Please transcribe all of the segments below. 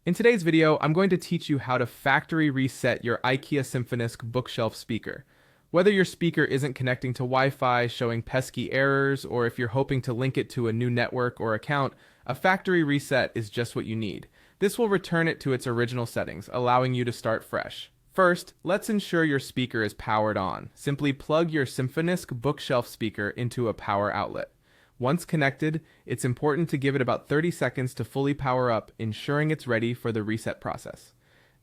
In today's video, I'm going to teach you how to factory reset your IKEA Symfonisk bookshelf speaker. Whether your speaker isn't connecting to Wi-Fi, showing pesky errors, or if you're hoping to link it to a new network or account, a factory reset is just what you need. This will return it to its original settings, allowing you to start fresh. First, let's ensure your speaker is powered on. Simply plug your SYMFONISK bookshelf speaker into a power outlet. Once connected, it's important to give it about 30 seconds to fully power up, ensuring it's ready for the reset process.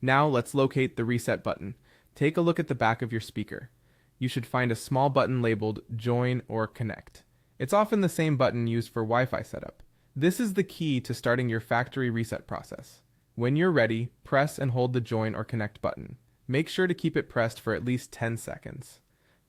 Now let's locate the reset button. Take a look at the back of your speaker. You should find a small button labeled Join or Connect. It's often the same button used for Wi-Fi setup. This is the key to starting your factory reset process. When you're ready, press and hold the Join or Connect button. Make sure to keep it pressed for at least 10 seconds.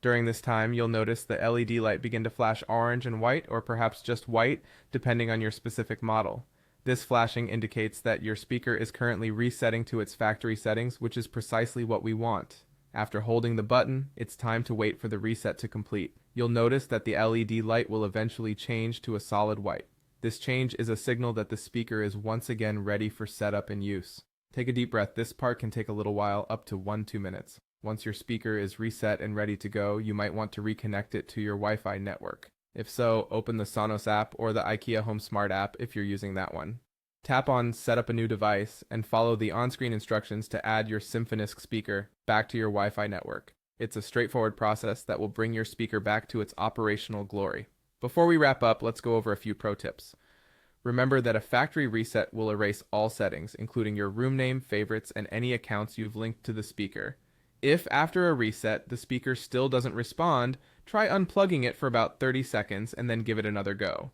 During this time, you'll notice the LED light begin to flash orange and white, or perhaps just white, depending on your specific model. This flashing indicates that your speaker is currently resetting to its factory settings, which is precisely what we want. After holding the button, it's time to wait for the reset to complete. You'll notice that the LED light will eventually change to a solid white. This change is a signal that the speaker is once again ready for setup and use. Take a deep breath. This part can take a little while, up to 1-2 minutes. Once your speaker is reset and ready to go, you might want to reconnect it to your Wi-Fi network. If so, open the Sonos app or the IKEA Home Smart app if you're using that one. Tap on Set up a new device and follow the on-screen instructions to add your SYMFONISK speaker back to your Wi-Fi network. It's a straightforward process that will bring your speaker back to its operational glory. Before we wrap up, let's go over a few pro tips. Remember that a factory reset will erase all settings, including your room name, favorites, and any accounts you've linked to the speaker. If after a reset the speaker still doesn't respond, try unplugging it for about 30 seconds and then give it another go.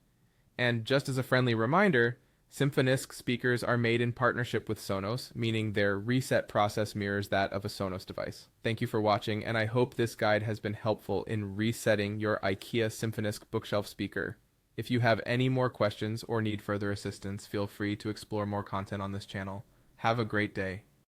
And just as a friendly reminder, SYMFONISK speakers are made in partnership with Sonos, meaning their reset process mirrors that of a Sonos device. Thank you for watching, and I hope this guide has been helpful in resetting your IKEA Symfonisk bookshelf speaker. If you have any more questions or need further assistance, feel free to explore more content on this channel. Have a great day.